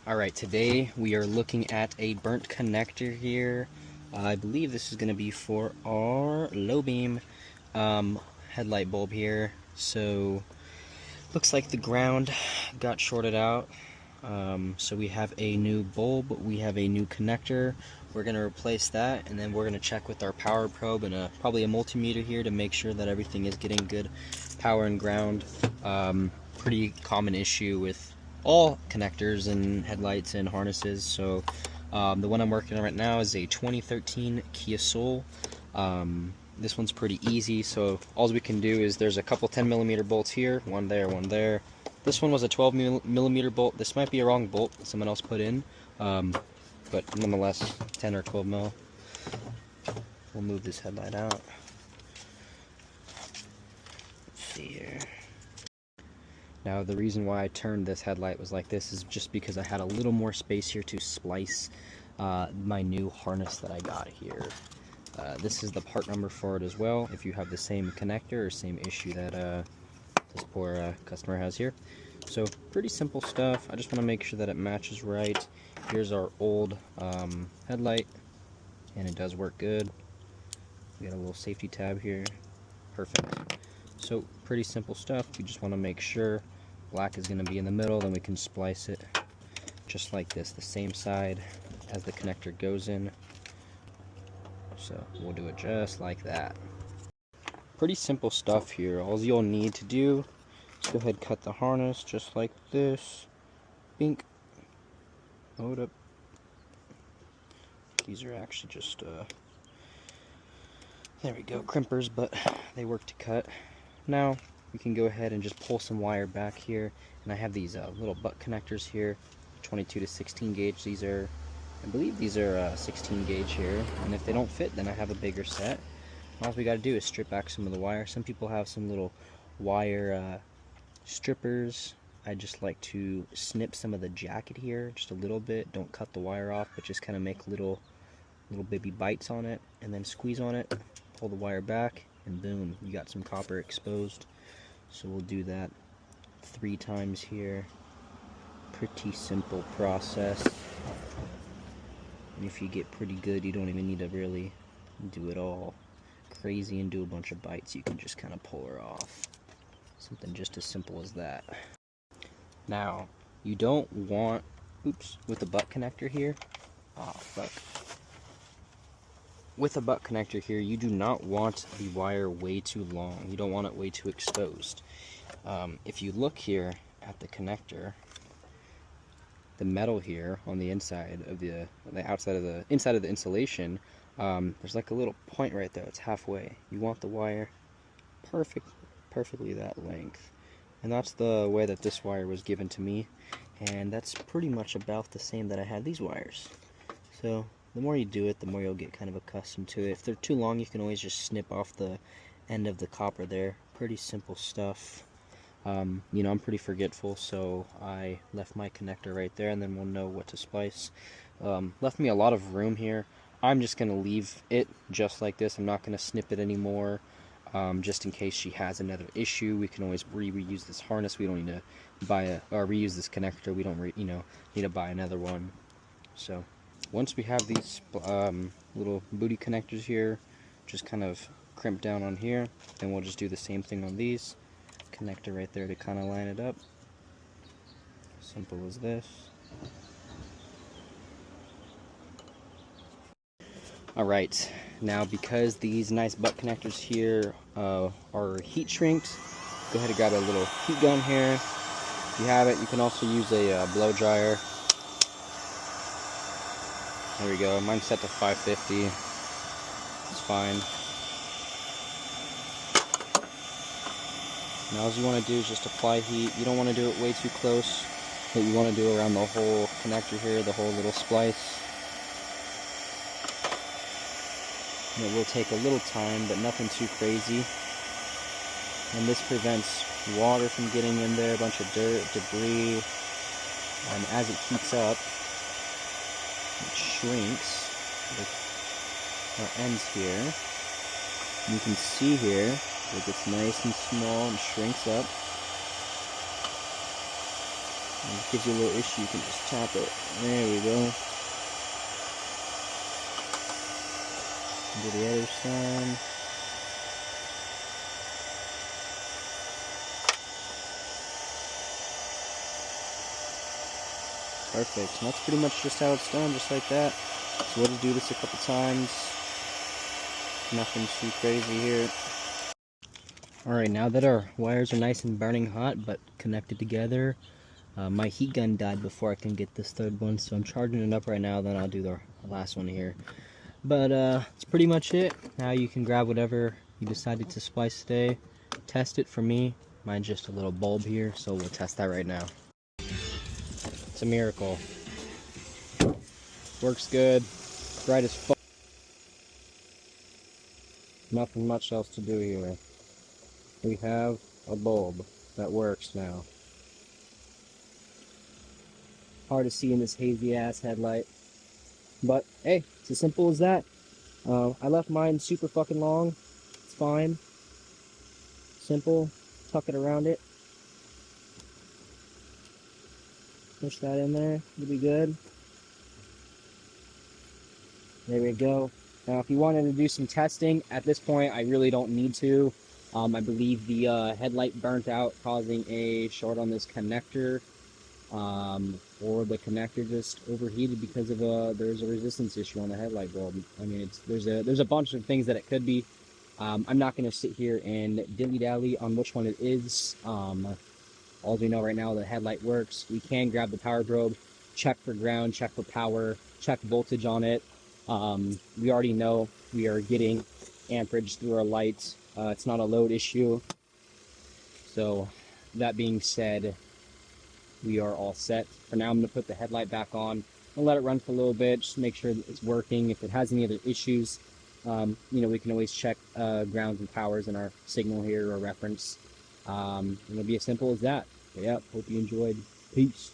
Alright, today we are looking at a burnt connector here. I believe this is going to be for our low beam headlight bulb here. So, looks like the ground got shorted out. So we have a new bulb, we have a new connector. We're going to replace that, and then we're going to check with our power probe and probably a multimeter here to make sure that everything is getting good power and ground. Pretty common issue with all connectors and headlights and harnesses. So the one I'm working on right now is a 2013 Kia Soul. This one's pretty easy, so all we can do is there's a couple 10mm bolts here, one there, one there. This one was a 12mm bolt. This might be a wrong bolt that someone else put in, but nonetheless 10 or 12mm. We'll move this headlight out. Let's see here. Now the reason why I turned this headlight was like this is just because I had a little more space here to splice my new harness that I got here. This is the part number for it as well, if you have the same connector or same issue that this poor customer has here. So pretty simple stuff. I just want to make sure that it matches right. Here's our old headlight, and it does work good. We got a little safety tab here. Perfect. So pretty simple stuff. You just want to make sure black is going to be in the middle, then we can splice it just like this, the same side as the connector goes in. So we'll do it just like that. Pretty simple stuff here. All you'll need to do is go ahead and cut the harness just like this. Bink. Hold up. These are actually just there we go, crimpers, but they work to cut. Now we can go ahead and just pull some wire back here, and I have these little butt connectors here, 22 to 16 gauge. These are, I believe these are 16 gauge here, and if they don't fit, then I have a bigger set. All we got to do is strip back some of the wire. Some people have some little wire strippers. I just like to snip some of the jacket here just a little bit. Don't cut the wire off, but just kind of make little baby bites on it, and then squeeze on it, pull the wire back, and boom, you got some copper exposed. So we'll do that 3 times here. Pretty simple process. And if you get pretty good, you don't even need to really do it all crazy and do a bunch of bites. You can just kind of pull her off. Something just as simple as that. Now, you don't want, oops, with the butt connector here, oh fuck. With a butt connector here, you do not want the wire way too long. You don't want it way too exposed. If you look here at the connector, the metal here on the inside of the outside of the inside of the insulation, there's like a little point right there. It's halfway. You want the wire perfectly that length, and that's the way that this wire was given to me, and that's pretty much about the same that I had these wires. So the more you do it, the more you'll get kind of accustomed to it. If they're too long, you can always just snip off the end of the copper there. Pretty simple stuff. You know, I'm pretty forgetful, so I left my connector right there, and then we'll know what to splice. Left me a lot of room here. I'm just going to leave it just like this. I'm not going to snip it anymore, just in case she has another issue. We can always reuse this harness. We don't need to buy or reuse this connector. We don't need to buy another one. So once we have these little booty connectors here, just kind of crimp down on here, then we'll just do the same thing on these. Connector right there to kind of line it up. Simple as this. Alright, now because these nice butt connectors here are heat shrinks, go ahead and grab a little heat gun here. If you have it, you can also use a blow dryer. There we go. Mine's set to 550. It's fine. Now all you want to do is just apply heat. You don't want to do it way too close, but you want to do around the whole connector here, the whole little splice. And it will take a little time, but nothing too crazy. And this prevents water from getting in there, a bunch of dirt, debris. And as it heats up, it shrinks our ends here. You can see here it gets nice and small and shrinks up. And if it gives you a little issue, you can just tap it. There we go. Do the other side. Perfect. And that's pretty much just how it's done, just like that. So we'll just do this a couple times. Nothing too crazy here. Alright, now that our wires are nice and burning hot but connected together, my heat gun died before I can get this third one, so I'm charging it up right now, then I'll do the last one here. But that's pretty much it. Now you can grab whatever you decided to splice today, test it. For me, mine's just a little bulb here, so we'll test that right now. It's a miracle. Works good, bright as fuck. Nothing much else to do here. We have a bulb that works now. Hard to see in this hazy ass headlight, but hey, it's as simple as that. I left mine super fucking long. It's fine. Simple. Tuck it around it. Push that in there. It'll be good. There we go. Now, if you wanted to do some testing, at this point, I really don't need to. I believe the headlight burnt out, causing a short on this connector, or the connector just overheated because of there's a resistance issue on the headlight bulb. I mean, there's a bunch of things that it could be. I'm not going to sit here and dilly-dally on which one it is. All we know right now, the headlight works. We can grab the power probe, check for ground, check for power, check voltage on it. We already know we are getting amperage through our lights. It's not a load issue. So that being said, we are all set. For now, I'm going to put the headlight back on and let it run for a little bit, just to make sure that it's working. If it has any other issues, we can always check grounds and powers in our signal here or reference. It'll be as simple as that. But yeah, hope you enjoyed. Peace.